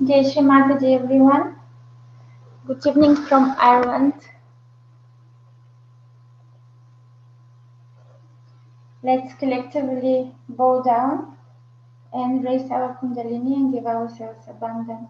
Jai Shri Mataji everyone. Good evening from Ireland. Let's collectively bow down and raise our Kundalini and give ourselves abundance.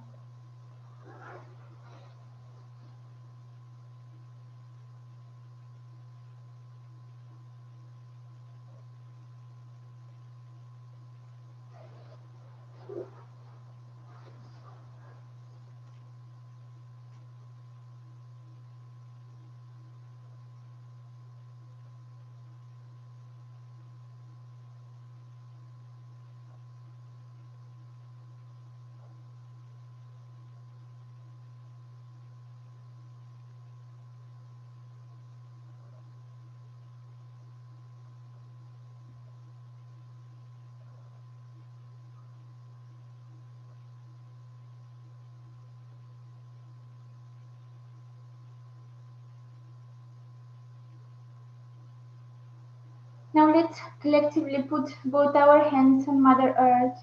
Now let's collectively put both our hands on Mother Earth.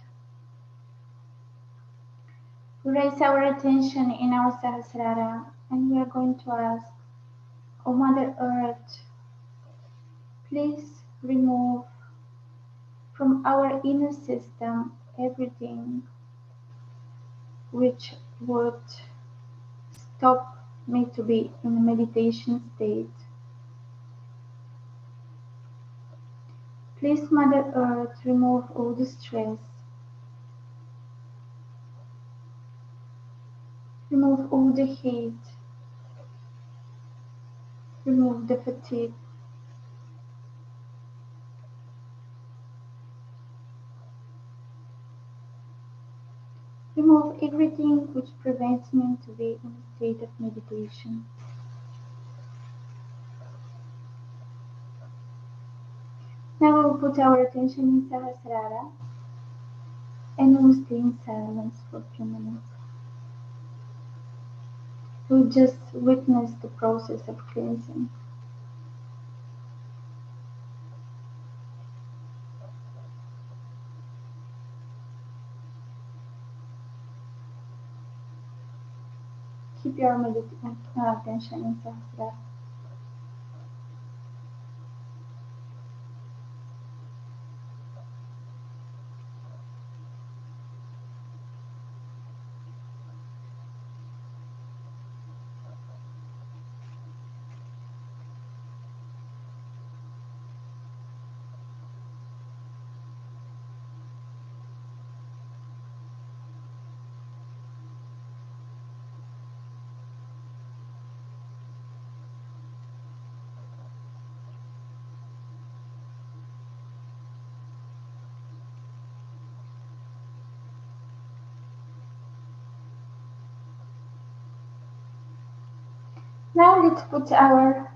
Raise our attention in our Sahasrara and we are going to ask, O Mother Earth, please remove from our inner system everything which would stop me to be in a meditation state. Please, Mother Earth, remove all the stress, remove all the heat, remove the fatigue, remove everything which prevents me to be in a state of meditation. Now we'll put our attention in Sahasrara and we'll stay in silence for a few minutes. We'll just witness the process of cleansing. Keep your attention in Sahasrara. Now let's put our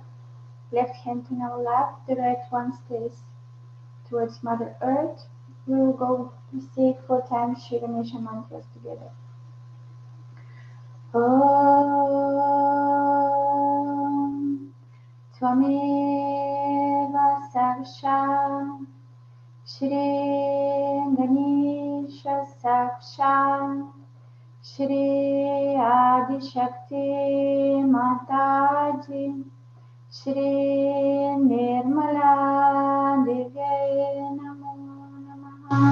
left hand on our lap, the right one stays towards Mother Earth. We will go to say 4 times Shri Ganesha mantras together. Om Tvameva Saksha Shri Ganesha Saksha Shri Adi Shakti Mataji Shri Nirmala Divya Namo Namaha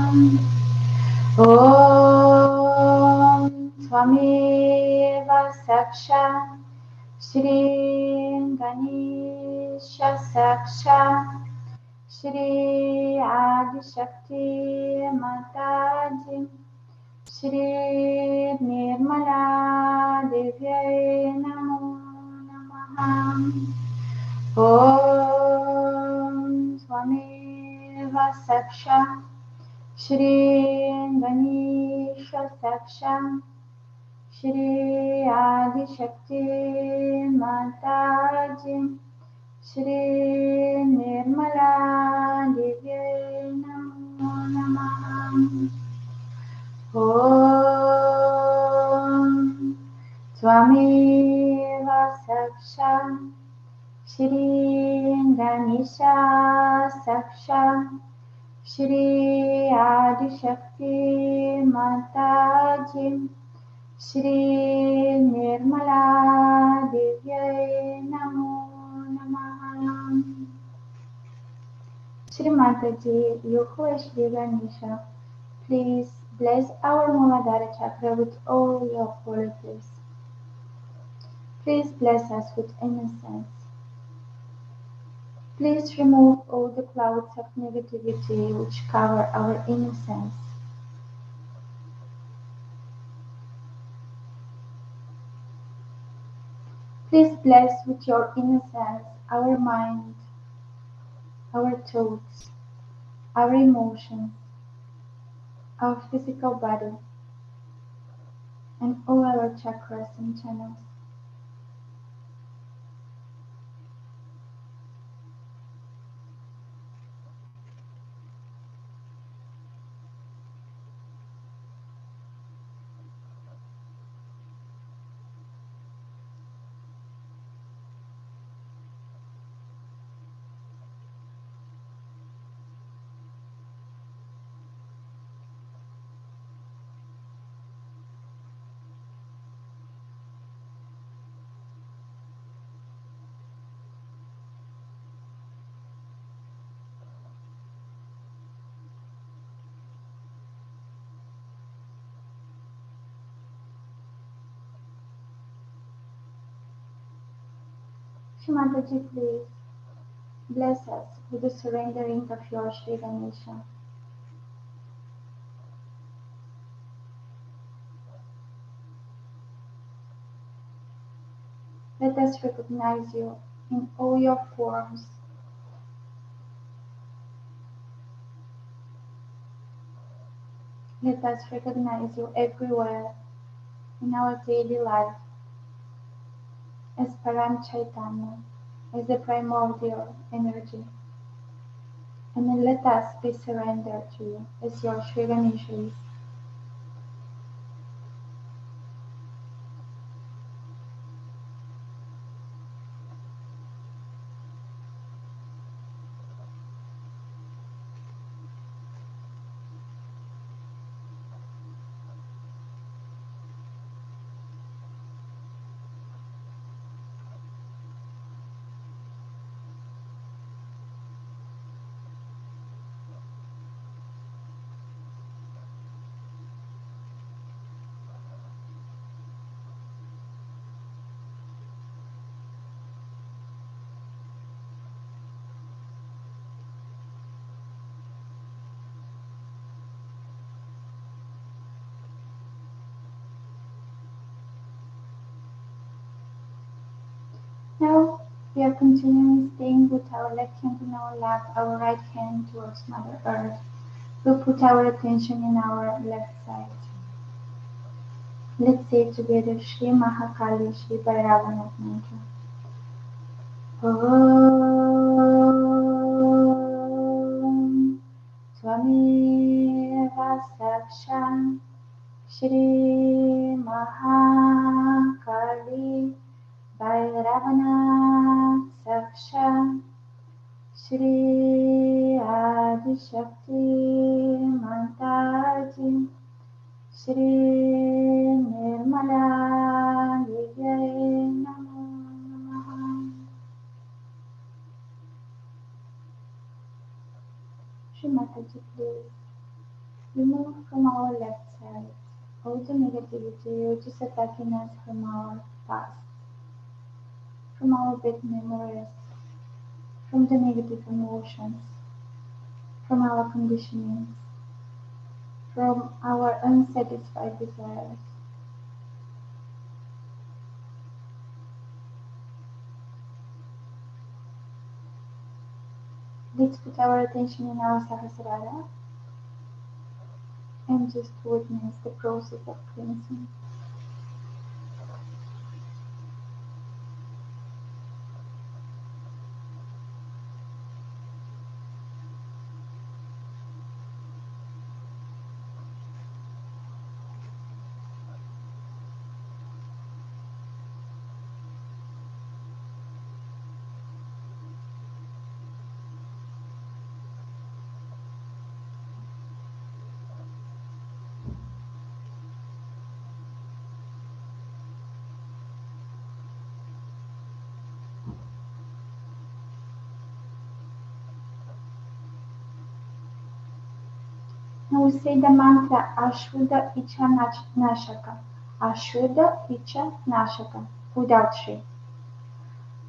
Om Swameva Saksha Shri Ganesha Saksha Shri Adi Shakti Mataji Shri Nirmala Divya Namo Namaha Om Swameva Saksha Shri Ganesha Saksha Shri Adi Shakti Mataji Shri Nirmala Divya Namo Namaha Om Swameva Saksha Shri Ganesha Saksha Shri Adi Shakti Mataji Shri Nirmala Devyai Namo Namaha. Shri Mataji, you who is Shri Ganesha, please bless our Muladhara chakra with all your qualities. Please bless us with innocence. Please remove all the clouds of negativity which cover our innocence. Please bless with your innocence our mind, our thoughts, our emotions, our physical body, and all our chakras and channels. Shrimataji, please bless us with the surrendering of your Shri Ganesha. Let us recognize you in all your forms. Let us recognize you everywhere in our daily life as Param Chaitanya, as the primordial energy. And then let us be surrendered to you as your Shri Ganesha is. Now we are continuing staying with our left hand in our lap, our right hand towards Mother Earth. We'll put our attention in our left side. Let's say together Shri Mahakali Shri Bhairavanath mantra. Om Swameva Saksha Shri Mahakali Bhairavanath Saksha Shri Adi Shakti Mataji Shri Nirmala Devyai Namo Namaha. Shri Mataji, please remove from our left side all the negativity which is attacking us from our past, from our bad memories, from the negative emotions, from our conditionings, from our unsatisfied desires. Let's put our attention in our Sahasrara and just witness the process of cleansing. Now we say the mantra Ashuddha Icha Nashaka. Ashuddha Icha Nashaka. Without Shri.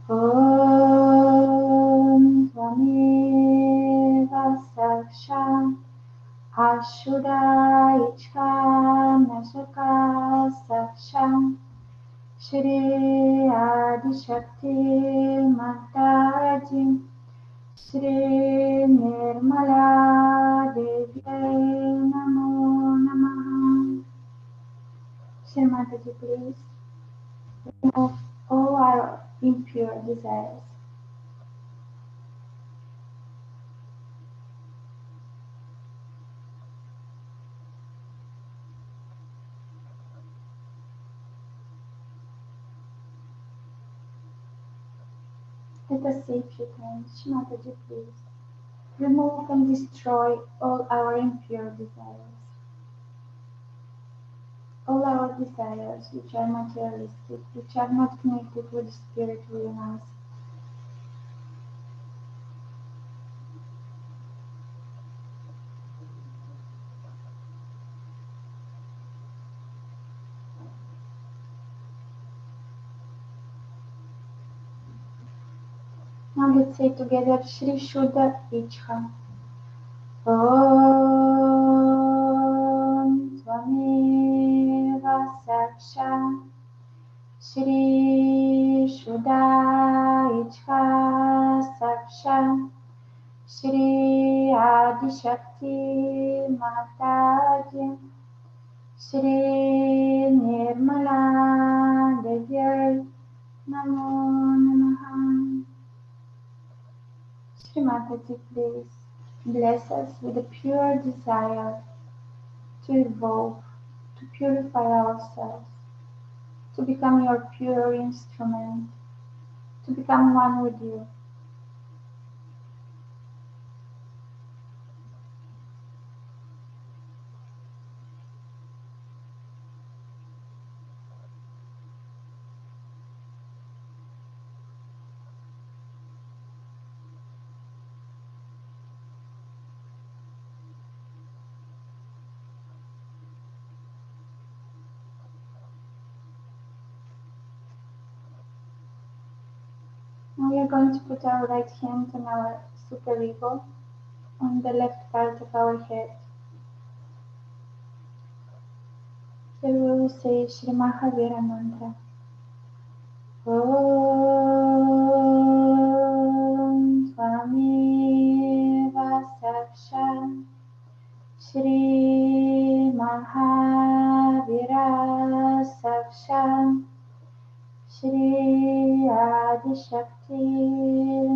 Om Tvameva Saksha Ashuddha Icha Nashaka Saksha Shri Adi Shakti Mataji Shri Nirmala Devi Namo Namaha. Shri Mataji, please remove all our impure desires. Let us say a few times, Shri Mataji, please remove and destroy all our impure desires. All our desires which are materialistic, which are not connected with the spirit within us. Now let's say together Shri Shuddha Ichha. Om Tvameva Saksha Shri Shuddha Ichha Saksha Shri Adi Shakti Mataji Shri Nirmala Devi Namo Namaha. Shri Mataji, please bless us with a pure desire to evolve, to purify ourselves, to become your pure instrument, to become one with you. Now we are going to put our right hand on our super ego, on the left part of our head. Here we will say Shri Mahavira mantra. Om Tvameva Saksha Shri Mahavira Saksha Shri Adi Shakti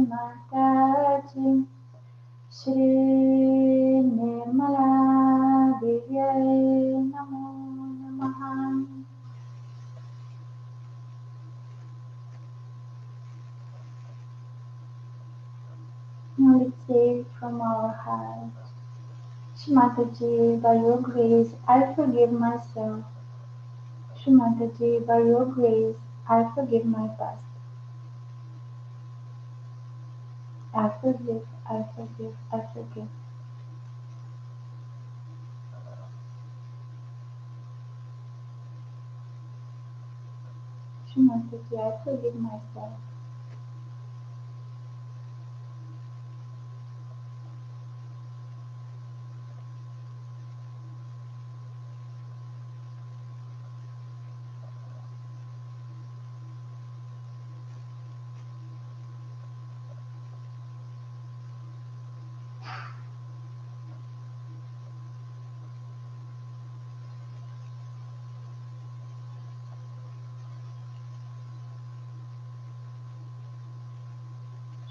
Mataji Shri Nirmala Devi Namo Namaha. Now let's say from our heart, Shri Mataji, by your grace, I forgive myself. Shri Mataji, by your grace, I forgive my past. I forgive, I forgive, I forgive. Shri Mataji, I forgive myself.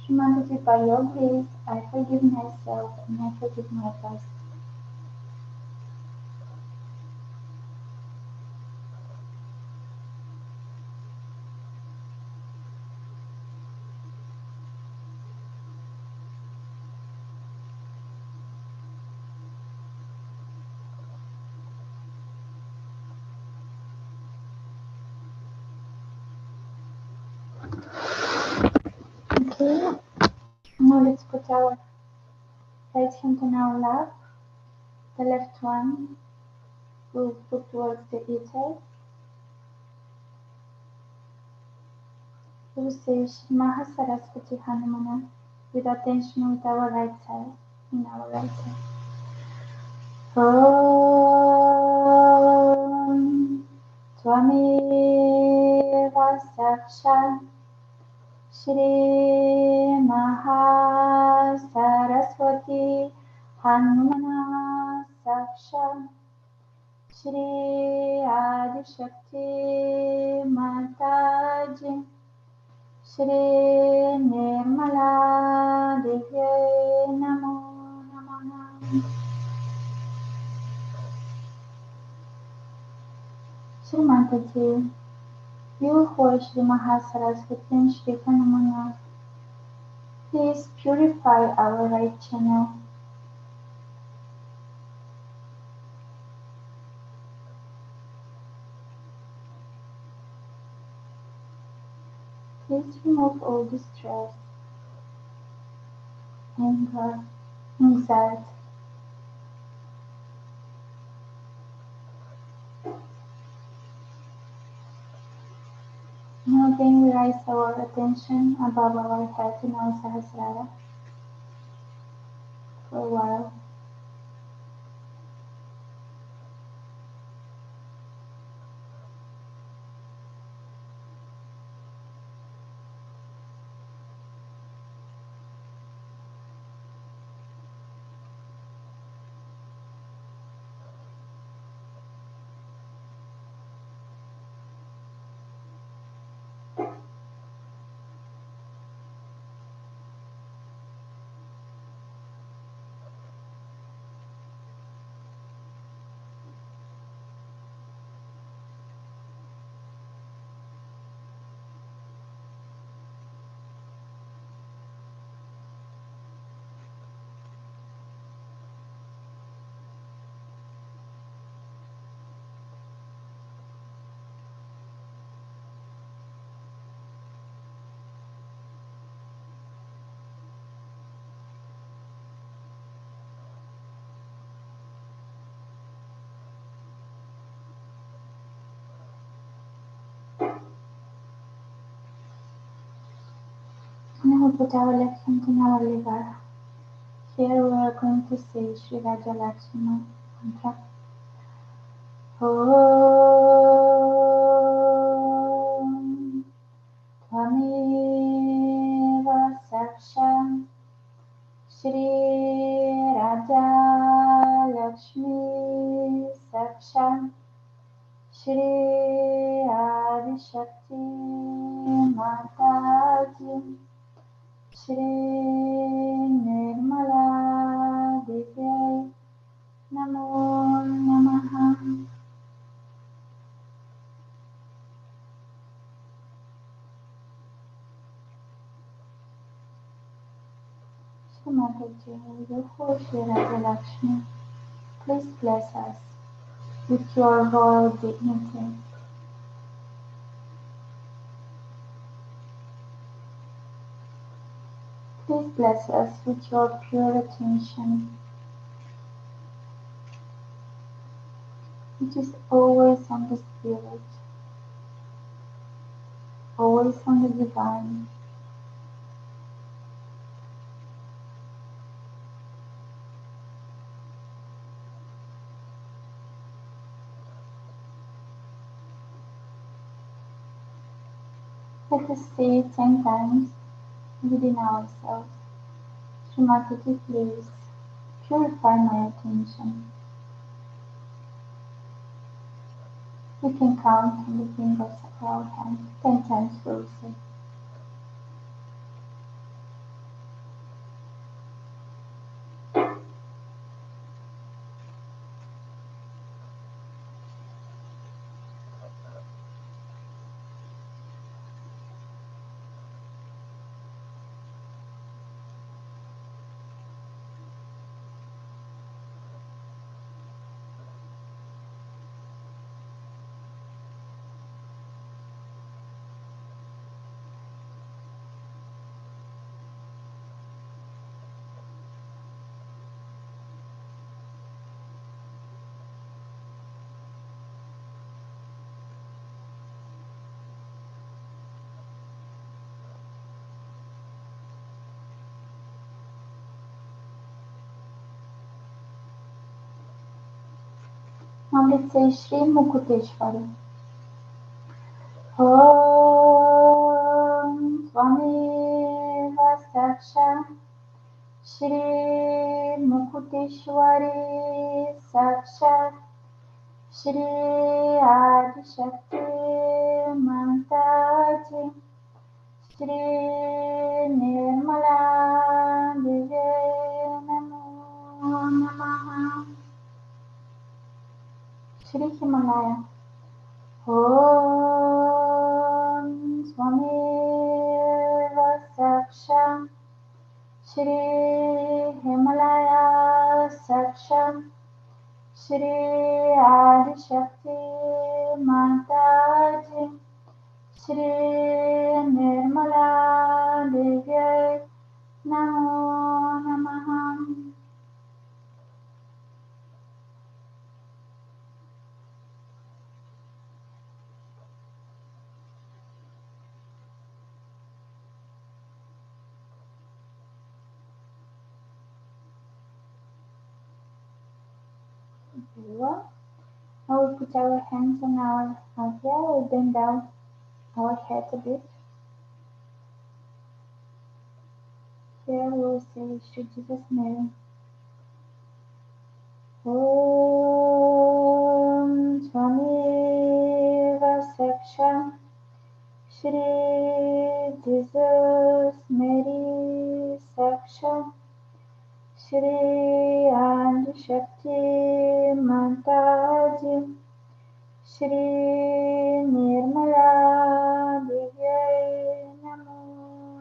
Shri Mataji, by your grace, I forgive myself and I forgive my past. Okay, now let's put our right hand on our lap The left one will put towards the ear. We will say Shri Mahasaraswati Hanumana with attention with our right side, in our right side. Om Tvameva Sakshat Shri Mahasaraswati Hanumana Sakshat Shri Adishakti Mataji Shri Nirmala Divya Namo Namaha. Shri Mataji, you who are Shri Mahasaraswati and Shri Hanumana, please purify our right channel. Please remove all distress, anger, anxiety. Now again we raise our attention above our head in our Sahasrara for a while. Now we put our left hand in our liver. Here we are going to say Shri Raja Lakshmi mantra. Om Tvameva Sakshat Shri Raja Lakshmi Sakshat Shri Adishakti Mataji Shri Nirmala Divya Namo Namaha. Shri Mataji, you who Shri Raja Lakshmi, please bless us with your royal dignity. Please bless us with your pure attention, which is always on the Spirit, always on the Divine. Let us say it 10 times within ourselves. Shri Mataji, please purify my attention. We can count on the fingers of our hand. 10 times we will say. Now let's say Shri Mukuteshwari. Om Swameva Saksha Shri Mukuteshwari Saksha Shri Adi Shakti Mataji Shri Nirmala Divya Namo Namaha. Shri Himalaya. Om Swameva Saksha Shri Himalaya Saksha Shri Adi Shakti Mataji Shri Nirmala Divya Namo Namaha. Very well. Now we put our hands on our here. We bend down our head a bit. Here we will say Shri Jesus Mary. Om Swameva Saksha Shri Jesus Mary Saksha Shri Adi Shakti Mataji Shri Nirmala Divya Namo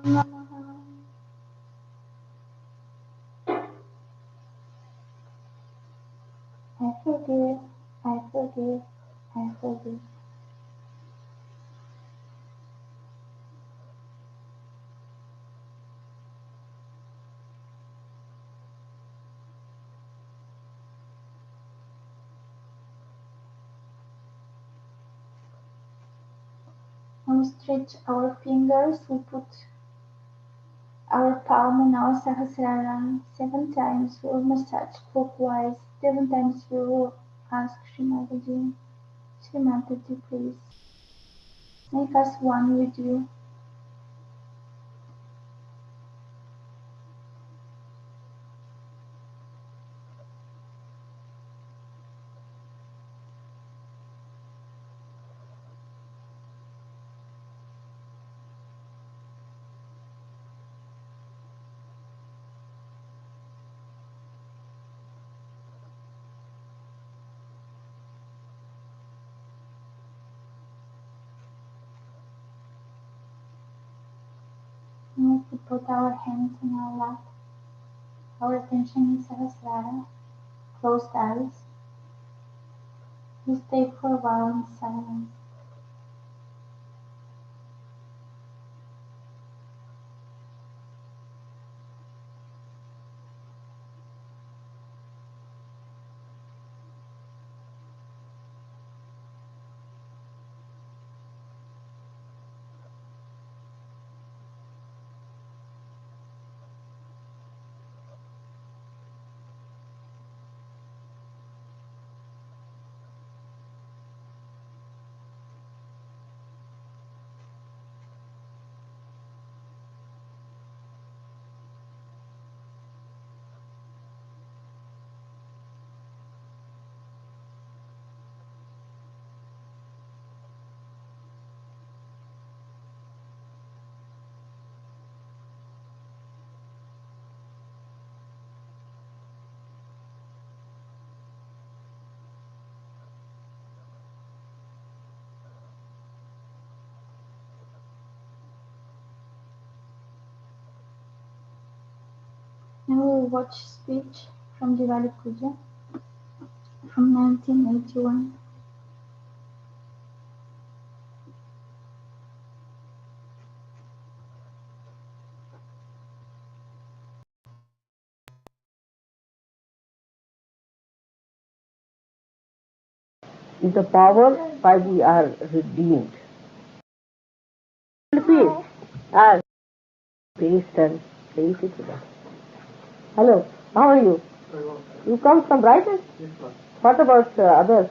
Namaha. I forgive, I forgive, I forgive. Now we stretch our fingers, we put our palm on our Sahasrara 7 times. We will massage clockwise. 7 times we will ask Shri Mataji, please make us one with you. Now we put our hands on our lap. Our attention is Sahasrara. Closed eyes. We stay for a while in silence. Now we will watch speech from Diwali Puja from 1981. The power by we are redeemed. Repeat. As based and place it with us. Hello, how are you? You come from Brighton? Yes, sir. What about others?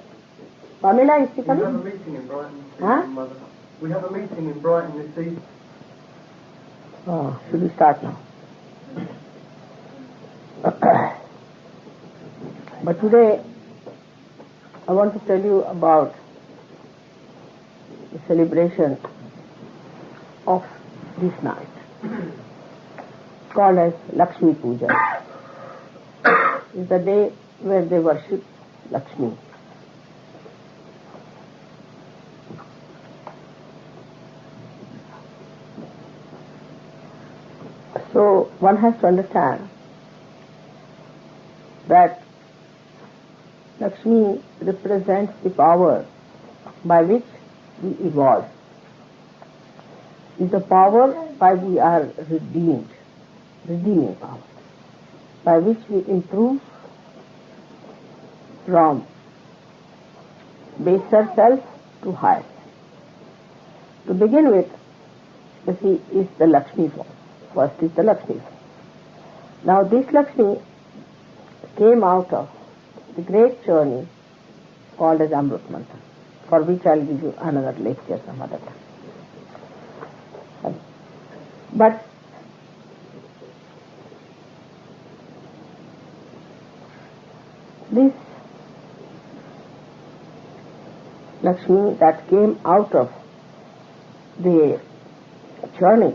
Pamela, is she We coming? have a meeting in Brighton this Huh? evening, Mother. We have a meeting in Brighton this evening. Oh, should we start now? But today, I want to tell you about the celebration of this night, called as Lakshmi Puja. It's the day where they worship Lakshmi. So one has to understand that Lakshmi represents the power by which we evolve. It's the power by we are redeemed, redeeming power, by which we improve from baser self to higher. To begin with, you see, is the Lakshmi form. First is the Lakshmi form. Now this Lakshmi came out of the great journey called as Amrit Mantra, for which I'll give you another lecture some other time. But this Lakshmi that came out of the journey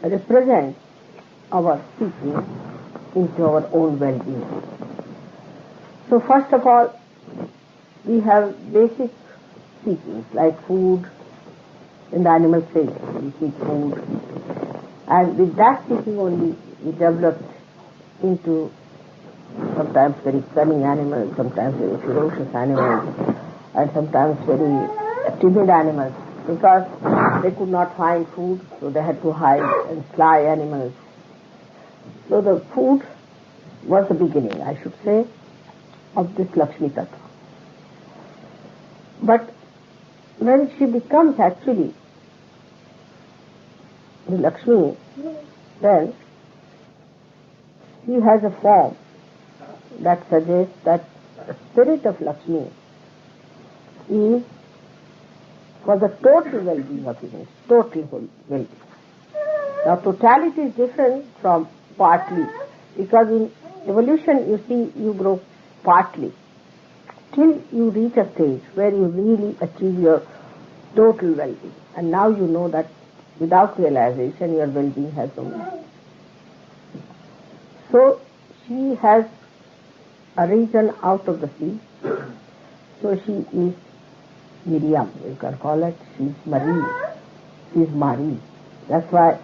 represents our seeking into our own well-being. So first of all, we have basic seekings like food. In the animal stage, we seek food, and with that seeking only we developed into sometimes very cunning animals, sometimes very ferocious animals, and sometimes very timid animals, because they could not find food, so they had to hide and sly animals. So the food was the beginning, I should say, of this Lakshmi Tattva. But when she becomes actually the Lakshmi, then she has a form that suggests that the spirit of Lakshmi is for the total well-being of humans, total well-being. Now totality is different from partly, because in evolution you see you grow partly till you reach a stage where you really achieve your total well-being, and now you know that without realization your well-being has no meaning. So she has arisen out of the sea, so she is Miriam, you can call it. She's Marie, she's Marie. That's why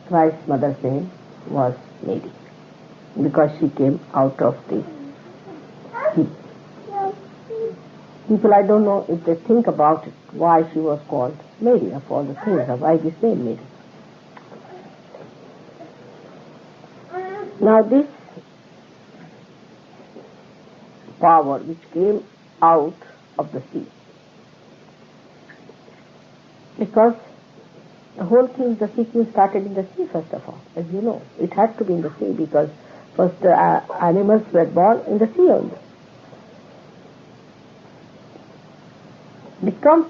Christ's mother's name was Mary, because she came out of the sea. People, I don't know if they think about it, why she was called Mary, of all the things, or why this name Mary. Now this power which came out of the sea, because the whole thing, the seeking started in the sea first of all, as you know. It had to be in the sea because first the animals were born in the sea only.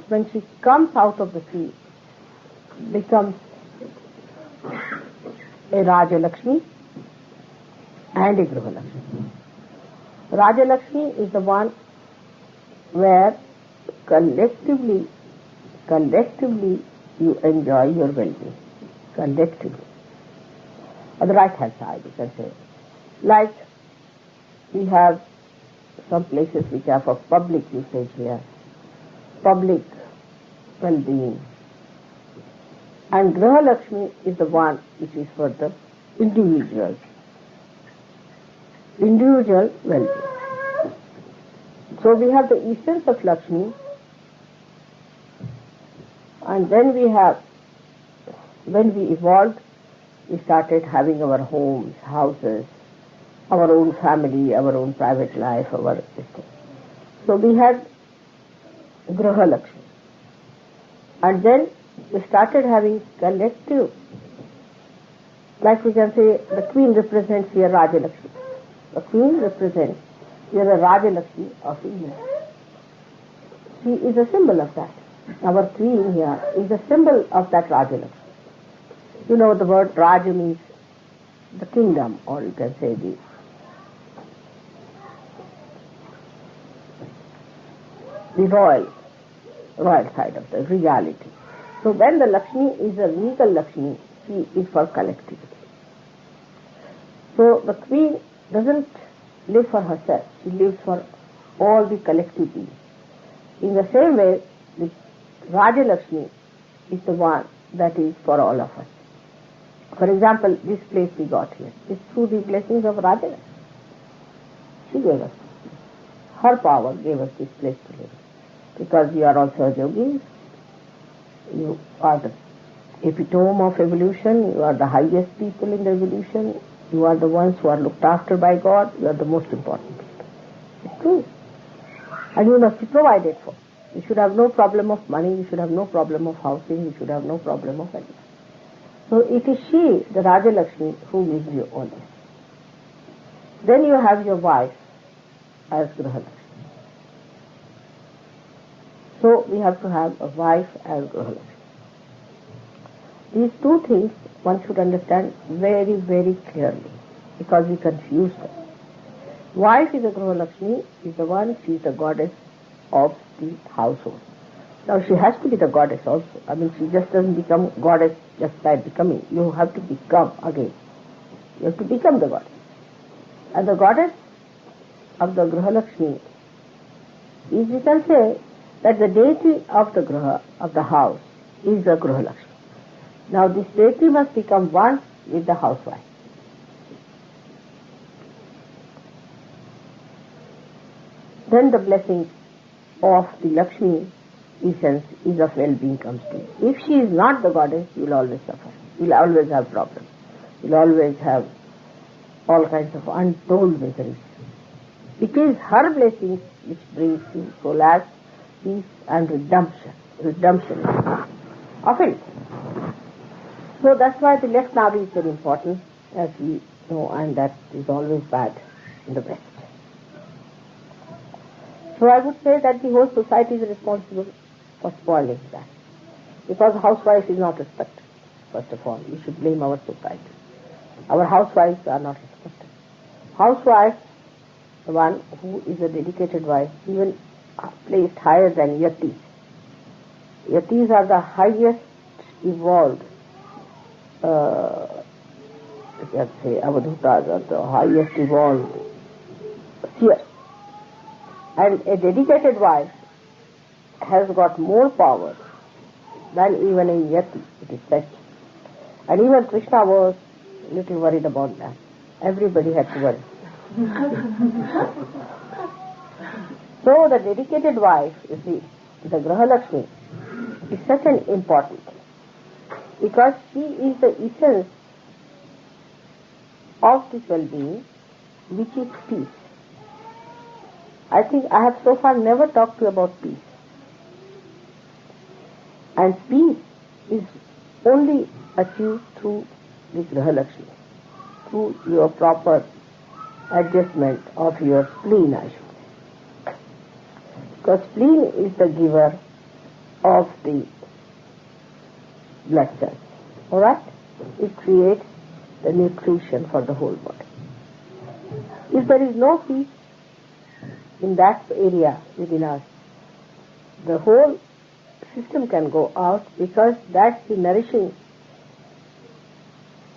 When she comes out of the sea, becomes a Raja Lakshmi and a Griha Lakshmi. Raja Lakshmi is the one where collectively you enjoy your well-being. Collectively. On the right hand side, you can say. Like we have some places which are for public usage here. Public well-being. And Griha Lakshmi is the one which is for the individual well-being. So we have the essence of Lakshmi, and then when we evolved, we started having our homes, houses, our own family, our own private life, our system. So we had Griha Lakshmi. And then we started having collective, like we can say the queen represents here Raja Lakshmi. The queen represents here the Raja Lakshmi of India. She is a symbol of that. Our queen here is a symbol of that Rajalakshmi. You know, the word Raja means the kingdom, or you can say the royal side of the reality. So when the Lakshmi is a regal Lakshmi, she is for collectivity. So the queen doesn't live for herself, she lives for all the collective beings. In the same way, the Raja Lakshmi is the one that is for all of us. For example, this place we got here is through the blessings of Raja Lakshmi. She gave us. Her power gave us this place to live. Because you are also a yogi, you are the epitome of evolution, you are the highest people in the evolution, you are the ones who are looked after by God, you are the most important people. It's true. And you must be provided for. You should have no problem of money, you should have no problem of housing, you should have no problem of anything. So it is she, the Raja Lakshmi, who gives you all this. Then you have your wife as Graha Lakshmi. So we have to have a wife as Graha Lakshmi. These two things one should understand very, very clearly, because we confuse them. Wife is a Graha Lakshmi, is the one, she is the goddess of the household. Now she has to be the goddess also. I mean, she just doesn't become goddess just by becoming. You have to become again. You have to become the goddess. And the goddess of the Graha Lakshmi is, we can say, that the deity of the Graha, of the house, is the Graha Lakshmi. Now this deity must become one with the housewife. Then the blessing of the Lakshmi essence is of well-being comes to you. If she is not the goddess, you will always suffer. You will always have problems. You will always have all kinds of untold miseries. It is her blessings which brings you solace, peace and redemption of it. So that's why the left navi is very important, as we know, and that is always bad in the West. So I would say that the whole society is responsible for spoiling that. Because housewife is not respected, first of all. You should blame our society. Our housewives are not respected. Housewife, the one who is a dedicated wife, even placed higher than yatis. Yatis are the highest evolved, let's say, avadhutas are the highest evolved seers. And a dedicated wife has got more power than even a yati, it is said. And even Krishna was a little worried about that. Everybody had to worry. So the dedicated wife, you see, the Graha Lakshmi, is such an important thing, because she is the essence of this well-being, which is peace. I think I have so far never talked to you about peace. And peace is only achieved through the Graha Lakshmi, through your proper adjustment of your spleen, I should say. Because spleen is the giver of the blood cells. Alright? It creates the nutrition for the whole body. If there is no peace in that area within us, the whole system can go out, because that's the nourishing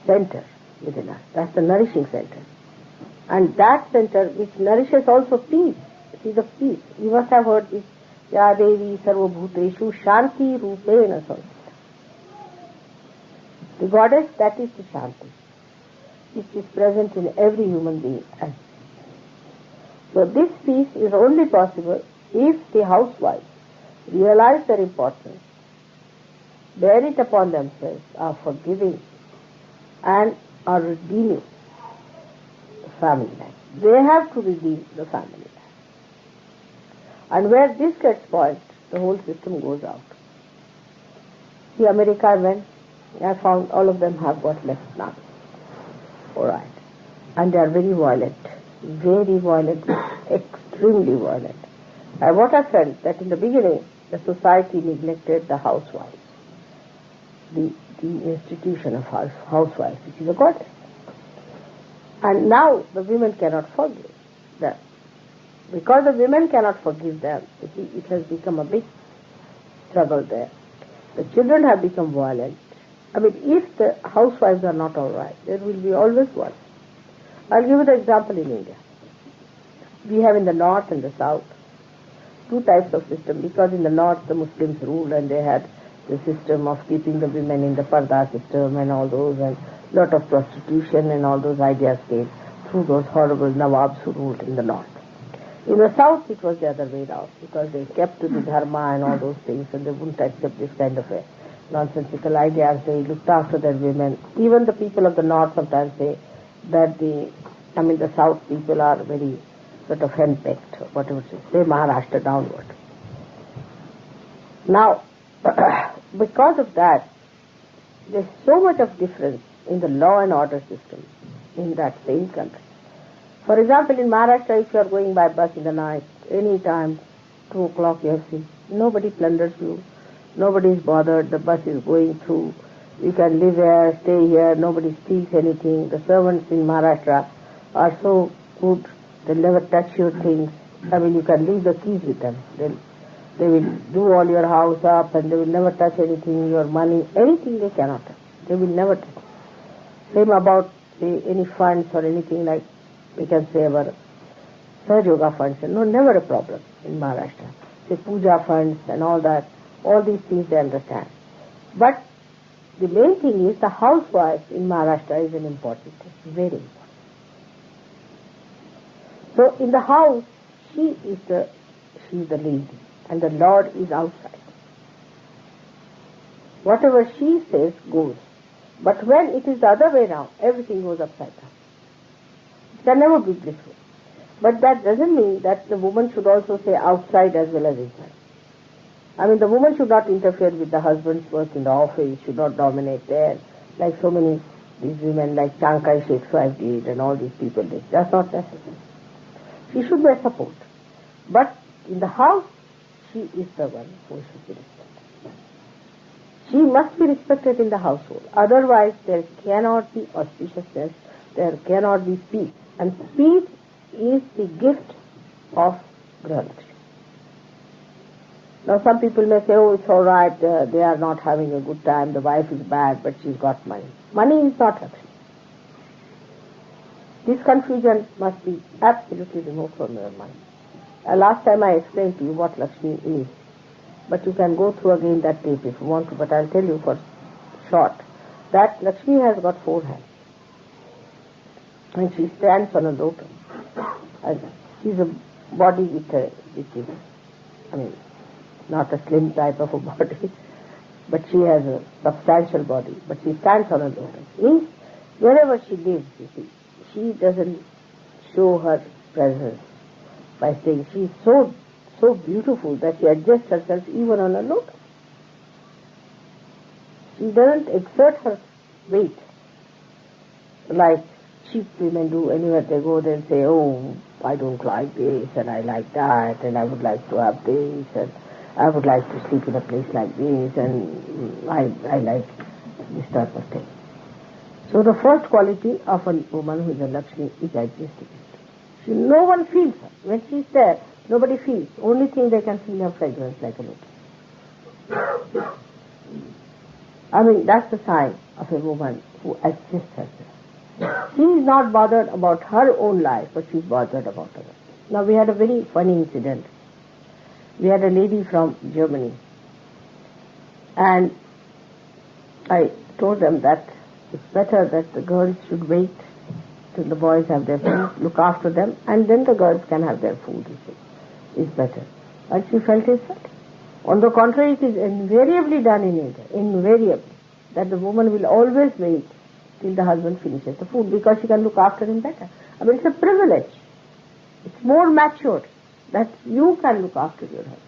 center within us. That's the nourishing center. And that center which nourishes also peace. See the peace. You must have heard this. Ya Devi Sarva Bhuteshu Shanti Rupena Samstita. The goddess, that is the Shanti, which is present in every human being. So this peace is only possible if the housewives realize their importance, bear it upon themselves, are forgiving and are redeeming the family life. They have to redeem the family life. And where this gets spoiled, the whole system goes out. See, America I went, I found all of them have got left now. Alright. And they are very violent, extremely violent. And what I felt that in the beginning, the society neglected the housewives, the institution of housewives, which is a goddess. And now the women cannot forgive them. Because the women cannot forgive them, you see, it has become a big struggle there. The children have become violent. I mean, if the housewives are not all right, there will be always one. I'll give you the example in India. We have in the north and the south two types of system, because in the north the Muslims ruled and they had the system of keeping the women in the parda system and all those, and lot of prostitution and all those ideas came through those horrible Nawabs who ruled in the north. In the south it was the other way around, because they kept to the dharma and all those things, and they wouldn't accept this kind of a nonsensical ideas. They looked after their women. Even the people of the north sometimes say that the south people are very sort of henpecked, or whatever it is. They Maharashtra downward. Now, because of that, there's so much of difference in the law and order system in that same country. For example, in Maharashtra, if you are going by bus in the night, any time, 2 o'clock you have seen, nobody plunders you, nobody is bothered, the bus is going through, you can live here, stay here, nobody steals anything. The servants in Maharashtra are so good, they'll never touch your things. I mean, you can leave the keys with them. They will do all your house up, and they will never touch anything, your money, anything they cannot touch. They will never touch. Same about, say, any funds or anything like, we can say our Sahaj Yoga funds. No, never a problem in Maharashtra. Say puja funds and all that, all these things they understand. But the main thing is the housewife in Maharashtra is an important thing, very important. So in the house, she is the lady, and the Lord is outside. Whatever she says goes. But when it is the other way around, everything goes upside down. It can never be blissful. But that doesn't mean that the woman should also say outside as well as inside. I mean, the woman should not interfere with the husband's work in the office, should not dominate there, like so many these women like Chiang Kai-shek's wife did and all these people did. That's not necessary. She should be a support. But in the house, she is the one who should be respected. She must be respected in the household. Otherwise, there cannot be auspiciousness, there cannot be peace. And peace is the gift of Grihastha. Now some people may say, oh, it's all right, they are not having a good time, the wife is bad, but she's got money. Money is not Lakshmi. This confusion must be absolutely removed from your mind. Last time I explained to you what Lakshmi is, but you can go through again that tape if you want to, but I'll tell you for short, that Lakshmi has got 4 hands. And she stands on a lotus. And she's a body which is, not a slim type of a body, but she has a substantial body, but she stands on a lotus. Means wherever she lives, you see, she doesn't show her presence by saying she is so beautiful that she adjusts herself even on a lotus. She doesn't exert her weight like cheap women do. Anywhere they go, they'll say, oh, I don't like this, and I like that, and I would like to have this, and I would like to sleep in a place like this, and I like this type of thing. So the first quality of a woman who is a Lakshmi is adjusting. No one feels her. When she's there, nobody feels. Only thing they can feel her fragrance like a lotus. That's the sign of a woman who adjusts herself. She is not bothered about her own life, but she is bothered about others. Now we had a very funny incident. We had a lady from Germany, and I told them that it's better that the girls should wait till the boys have their food, look after them, and then the girls can have their food. It's better. And she felt it's better. On the contrary, it is invariably done in India, invariably, that the woman will always wait till the husband finishes the food, because she can look after him better. It's a privilege. It's more matured that you can look after your husband,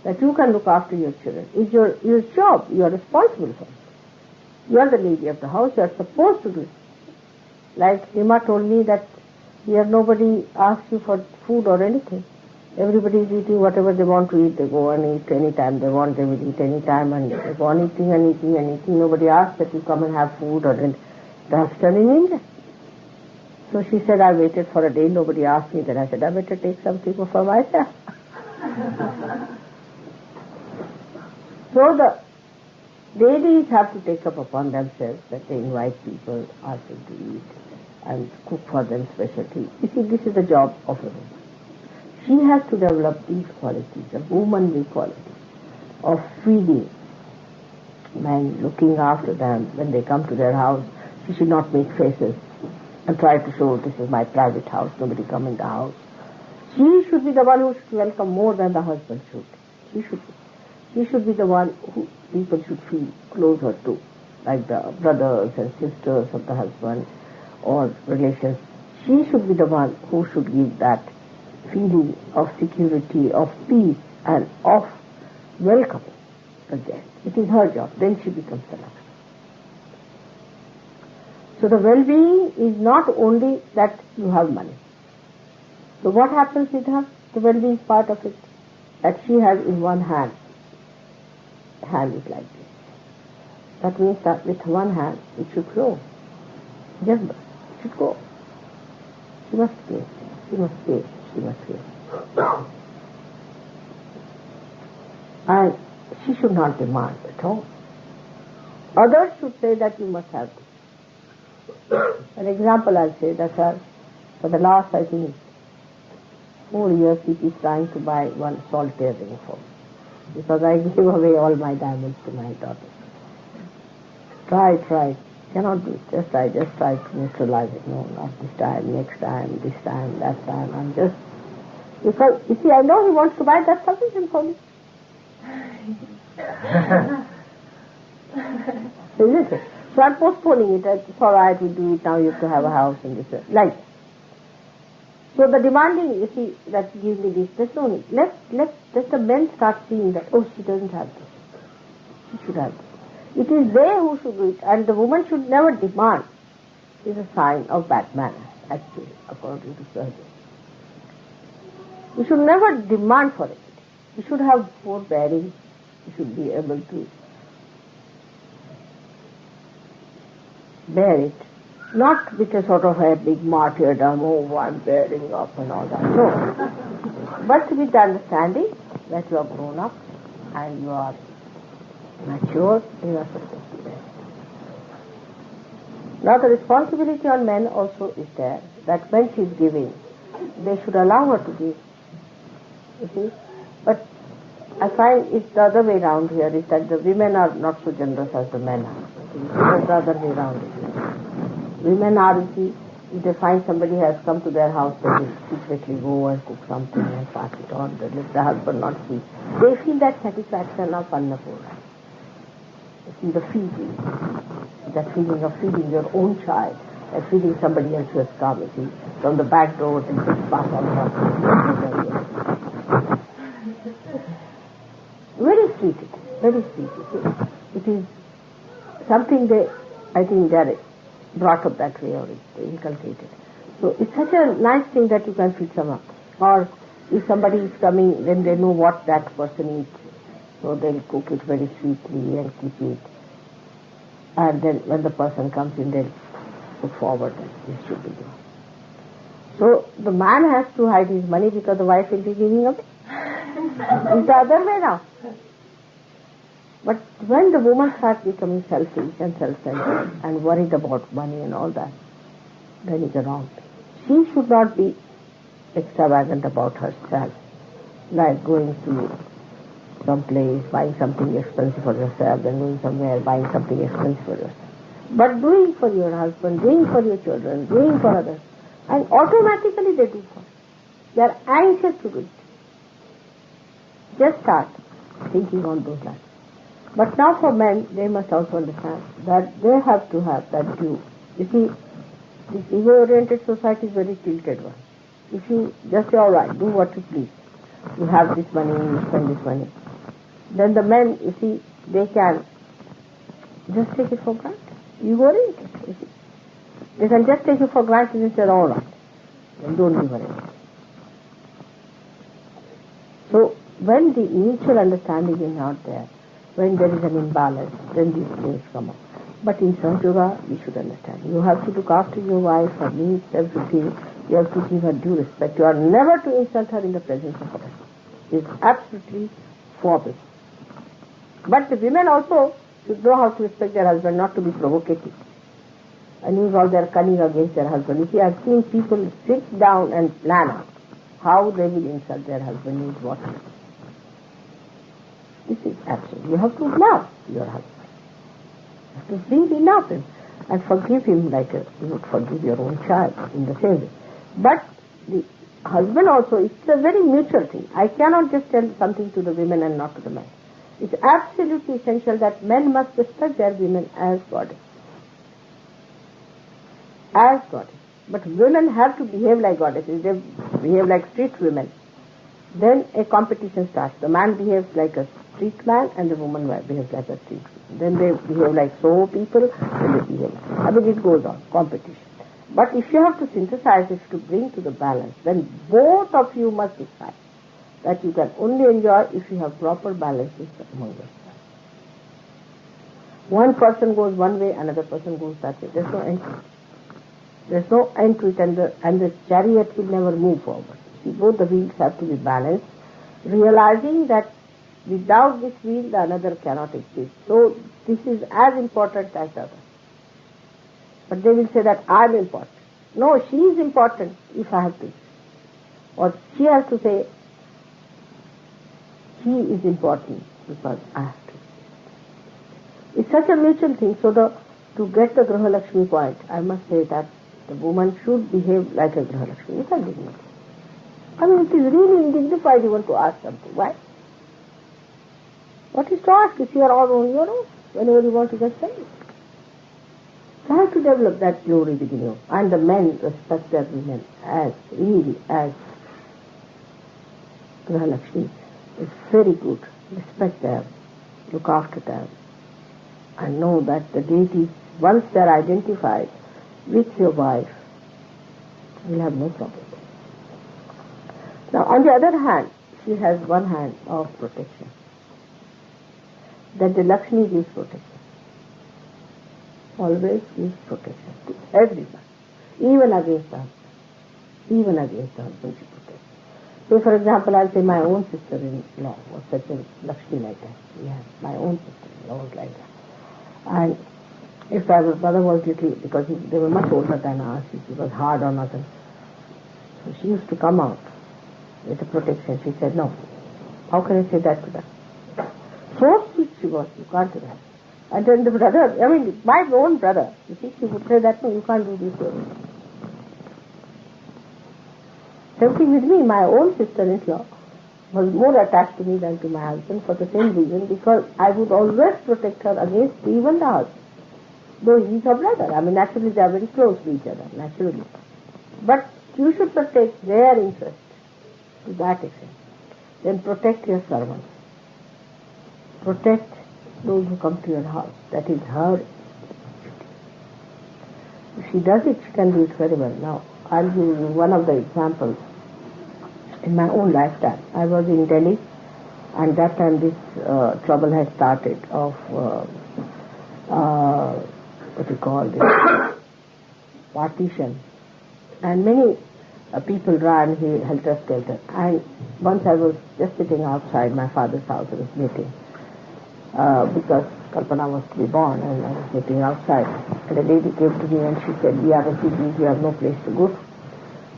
that you can look after your children. It's your job. You are responsible for it. You are the lady of the house. You are supposed to do it. Like Hima told me that here nobody asks you for food or anything. Everybody is eating whatever they want to eat. They go and eat anytime they want. They will eat anytime and they go on eating and eating and eating. Nobody asks that you come and have food or drink. That's done in India. So she said, I waited for a day. Nobody asked me. Then I said, I better take something for myself. So the ladies have to take up upon themselves that they invite people, ask them to eat and cook for them specialty. You see, this is the job of a woman. She has to develop these qualities, a womanly quality of feeding men, looking after them when they come to their house. She should not make faces and try to show this is my private house, nobody come in the house. She should be the one who should welcome more than the husband should. She should be the one who people should feel closer to, like the brothers and sisters of the husband or relations. She should be the one who should give that feeling of security, of peace, and of welcoming the guest. It is her job. Then she becomes the Lakshmi. So the well-being is not only that you have money. So what happens with her? The well-being part of it, that she has in one hand. The hand is like this. That means that with one hand it should flow. Just it should go. She must pay. She must pay. She must pay. And she should not demand at all. Others should say that you must have this. An example I'll say that for the last, I think, 4 years he is trying to buy one solitaire ring for me. Because I gave away all my diamonds to my daughter. Try. Cannot do it. Just try to neutralize it. No, not this time, next time, this time, that time. I'm just... Because, you see, I know he wants to buy, that's sufficient for me. Isn't it? So I'm postponing it. It's all right, we do it now, you have to have a house and this. Like. So the demanding, you see, that give me this, there's no need. Let the men start seeing that, oh, she doesn't have this. She should have this. It is they who should do it, and the woman should never demand. It is a sign of bad manners, actually, according to Sahaja. You should never demand for it. You should have forbearing. You should be able to bear it. Not with a sort of a big martyrdom, oh, I'm bearing up and all that. No. But with the understanding that you are grown up and you are mature, you are supposed to bear. Now the responsibility on men also is there, that when she is giving, they should allow her to give. You see? But I find it's the other way around here, is that the women are not so generous as the men are. It's the other way around. Women are, you see, if they find somebody has come to their house, they will secretly go and cook something and pass it on, they let the husband not see. They feel that satisfaction of Annapurna. You see, the feeling, that feeling of feeding your own child, and feeding somebody else who has come, you see, from the back door and just pass on. Very sweet it is, very sweet. It is something I think they are brought up that way or it's inculcated. So it's such a nice thing that you can feed someone. Or if somebody is coming, then they know what that person eats. So they'll cook it very sweetly and keep it. And then when the person comes in, they'll put forward that this should be done. So the man has to hide his money because the wife will be giving away. It's the other way now. But when the woman starts becoming selfish and self-centered and worried about money and all that, then it's wrong. She should not be extravagant about herself, like going to some place, buying something expensive for yourself, then going somewhere, buying something expensive for yourself. But doing for your husband, doing for your children, doing for others, and automatically they do for you. They are anxious to do it. Just start thinking on those lines. But now for men, they must also understand that they have to have that due. You see, this ego-oriented society is very tilted one. If you just say, all right, do what you please. You have this money, you spend this money. Then the men, you see, they can just take it for granted. Ego-oriented, you see. They can just take it for granted and say, all right, then don't be worried. when the mutual understanding is not there, when there is an imbalance, then these things come up. But in Sahaja Yoga, we should understand. You have to look after your wife, her needs, everything. You have to give her due respect. You are never to insult her in the presence of others. It's absolutely forbidden. But the women also should know how to respect their husband, not to be provocative and use all their cunning against their husband. You see, I've seen people sit down and plan out how they will insult their husband, means what. This is absolute. You have to love your husband. You have to really love him and forgive him like you would forgive your own child in the same way. But the husband also, it's a very mutual thing. I cannot just tell something to the women and not to the men. It's absolutely essential that men must respect their women as goddess. As goddess. But women have to behave like goddesses. They behave like street women. Then a competition starts. The man behaves like a street man and the woman behaves like a street woman. Then they behave like Soho people, then they behave like... I mean, it goes on, competition. But if you have to synthesize, if to bring to the balance, then both of you must decide that you can only enjoy if you have proper balances among yourselves. One person goes one way, another person goes that way. There's no end to it. There's no end to it, and the chariot will never move forward. See, both the wheels have to be balanced, realizing that without this wheel, the another cannot exist. So this is as important as the other. But they will say that I'm important. No, she is important if I have to. Or she has to say, he is important because I have to. It's such a mutual thing. So to get the Graha Lakshmi point, I must say that the woman should behave like a Graha Lakshmi. It's a dignity. I mean, it is really indignified even to ask something. Why? What is to ask if you are all on your own? Whenever you want to just say it. So I have to develop that glory within you. And the men respect their women as really as Graha Lakshmi. It's very good. Respect them. Look after them. And know that the deities, once they are identified with your wife, you will have no problem. Now, on the other hand, she has one hand of protection. That the Lakshmi gives protection. Always gives protection to everyone. Even against the husband. Even against the husband she protects. So, for example, I'll say my own sister-in-law was such a Lakshmi like that. Yes, my own sister-in-law was like that. And if my brother was little, because they were much older than us, she was hard on us. So she used to come out with a protection. She said, no. How can I say that to them? So sweet she was, you can't do that. And then the brother, I mean, my own brother, you see, she would say that, no, you can't do this. Same thing with me, my own sister-in-law was more attached to me than to my husband for the same reason, because I would always protect her against even the husband. Though he's her brother. I mean, naturally they are very close to each other, naturally. But you should protect their interest to that extent. Then protect your servants. Protect those who come to your house. That is her duty. If she does it, she can do it very well. Now, I'll give you one of the examples. In my own lifetime, I was in Delhi, and that time this trouble had started of what you call this partition, and many people ran helter-skelter. And once I was just sitting outside my father's house, I was meeting because Kalpana was to be born, and I was sitting outside. And a lady came to me and she said, "We are refugees, we have no place to go.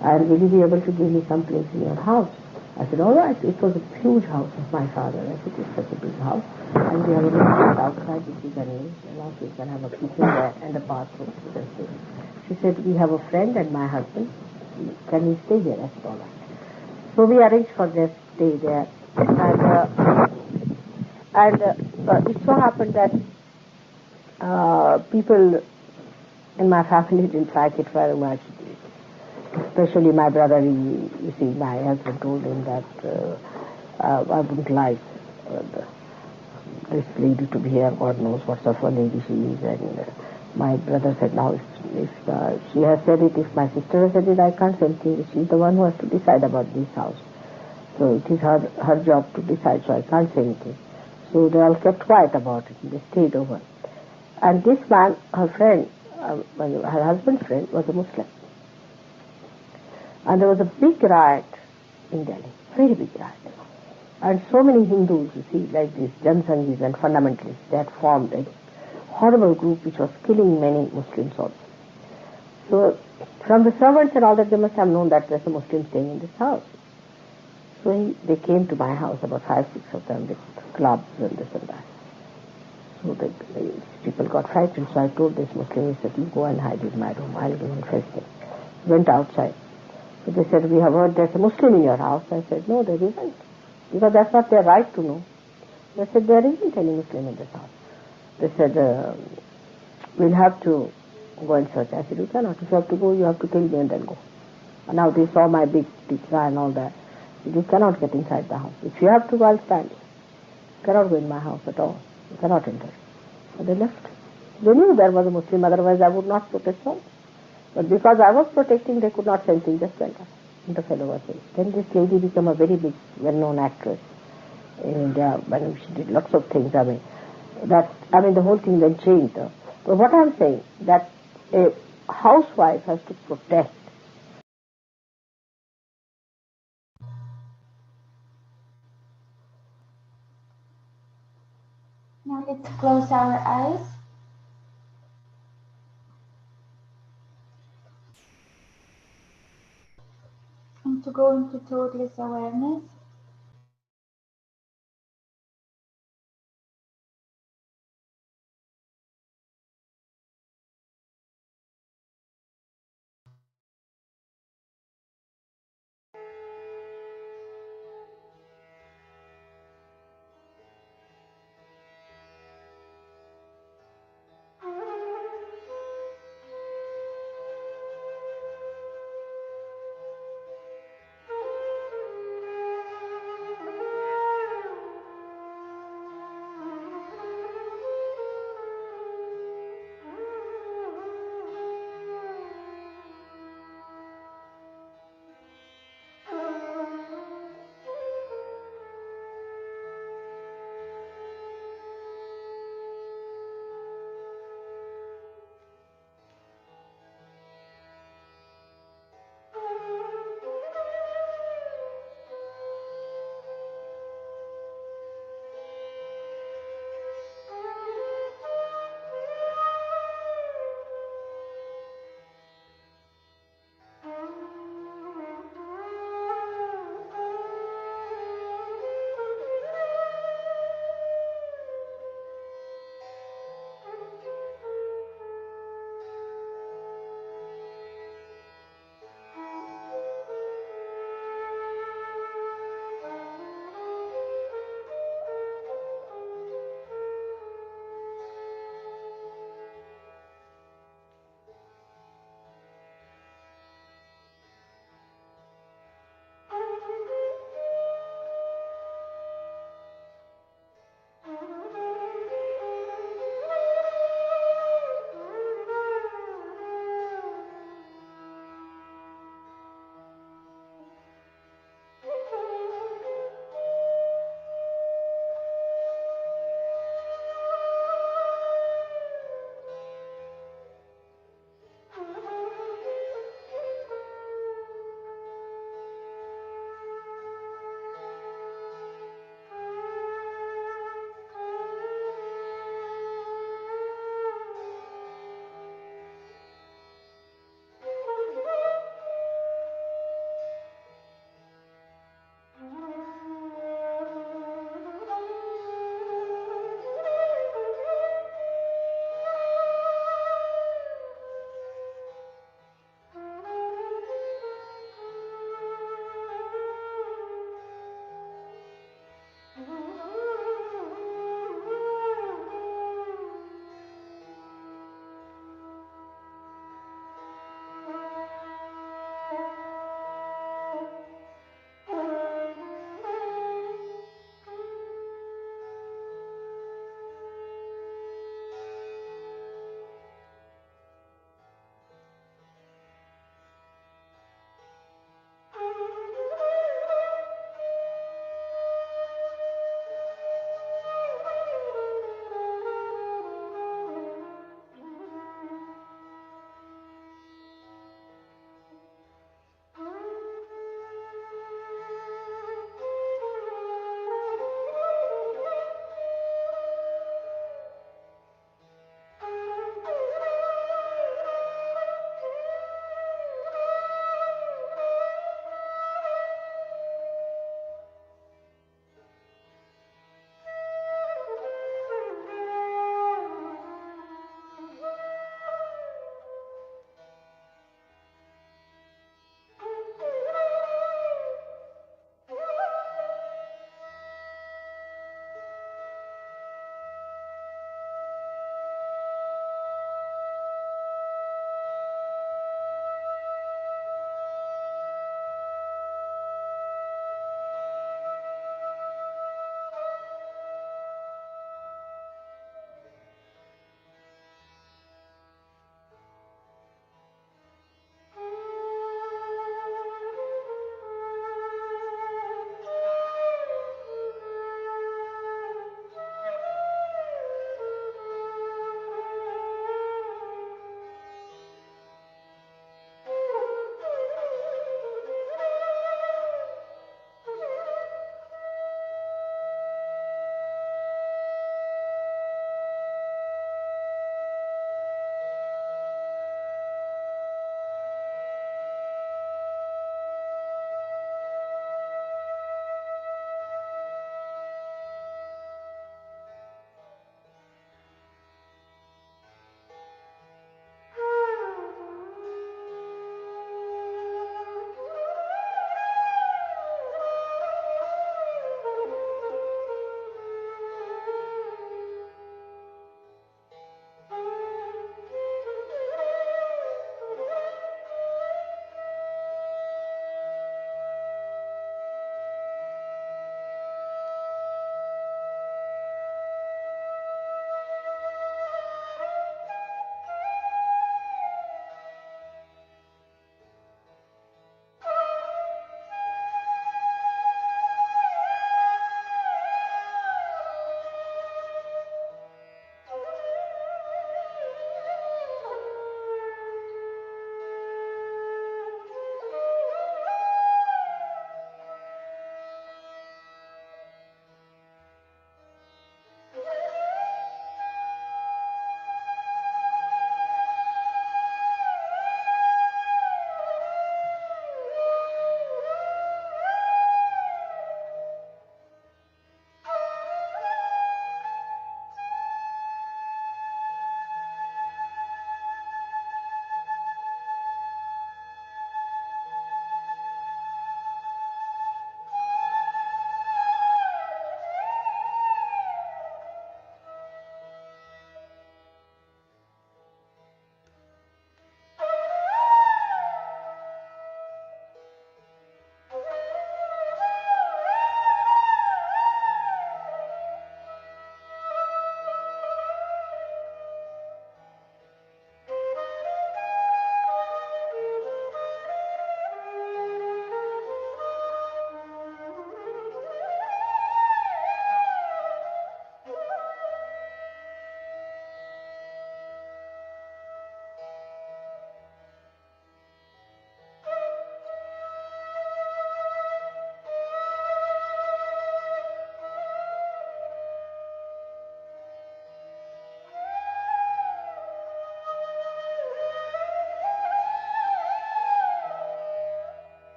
And will you be able to give me some place in your house?" I said, all right. It was a huge house of my father. I said, it's such a big house. And we have a room outside which you can use. And also you can have a kitchen there and a bathroom. She said, we have a friend and my husband. Can we stay here? I said, all right. So we arranged for their stay there. And it so happened that people in my family didn't like it very much. Especially my brother, you see, my husband told him that I wouldn't like this lady to be here. God knows what sort of a lady she is. And my brother said, now if she has said it, if my sister has said it, I can't say anything. She's the one who has to decide about this house. So it is her job to decide, so I can't say anything. So they all kept quiet about it, and they stayed over. And this man, her friend, her husband's friend, was a Muslim. And there was a big riot in Delhi, very big riot. And so many Hindus, you see, like these Jansangis and fundamentalists, they had formed a horrible group which was killing many Muslims also. So from the servants and all that, they must have known that there's a Muslim staying in this house. So they came to my house, about 5, 6 of them, with clubs and this and that. So the people got frightened, so I told this Muslim, he said, you go and hide in my room, I'll go and fetch them. Went outside. So they said, we have heard there's a Muslim in your house. I said, no, there isn't. Because that's not their right to know. They said, there isn't any Muslim in this house. They said, we'll have to go and search. I said, you cannot. If you have to go, you have to kill me and then go. And now they saw my big tikka and all that. You cannot get inside the house. If you have to go, I'll stand. You cannot go in my house at all. You cannot enter. So they left. They knew there was a Muslim, otherwise I would not protest all. But because I was protecting, they could not say anything, just went up. And the fellow was saying. Then this lady became a very big, well-known actress in India. She did lots of things. The whole thing then changed. But what I'm saying, that a housewife has to protect. Now let's close our eyes. And to go into total awareness.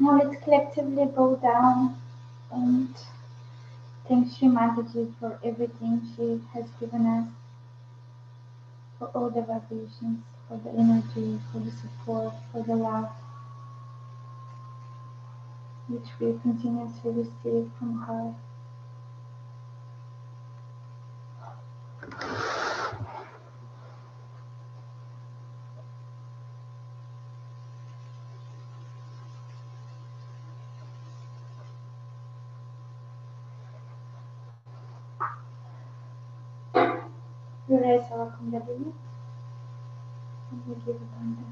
Now let's collectively bow down and thank Sri Mataji for everything she has given us, for all the vibrations, for the energy, for the support, for the love, which we continuously receive from her. We raise our Kundalini and we give abundance.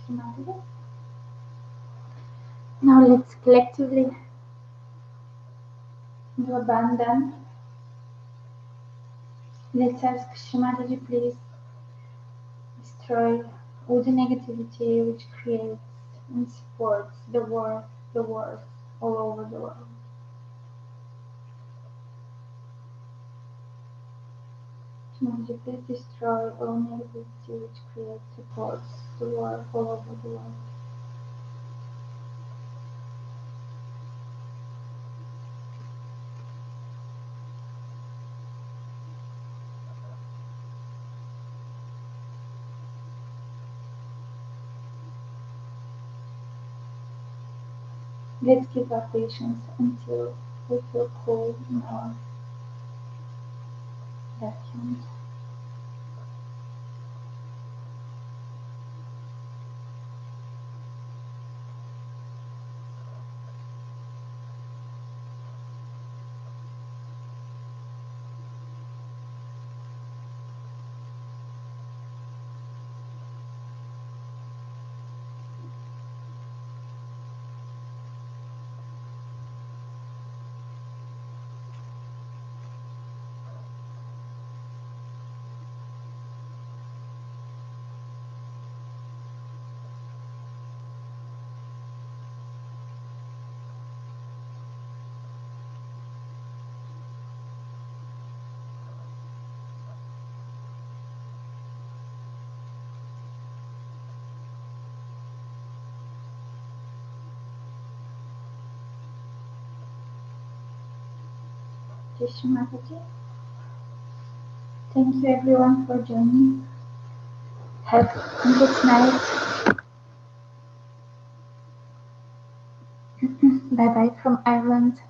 Sri Mataji. Now let's collectively do abandon. Let's ask Sri Mataji, please destroy all the negativity which creates and supports the war, the wars all over the world. Sri Mataji, please destroy all negativity which creates, supports the war all over the world. Let's keep our patience until we feel cool in our left hand. Sri Mataji. Thank you everyone for joining. Have a good night. Bye bye from Ireland.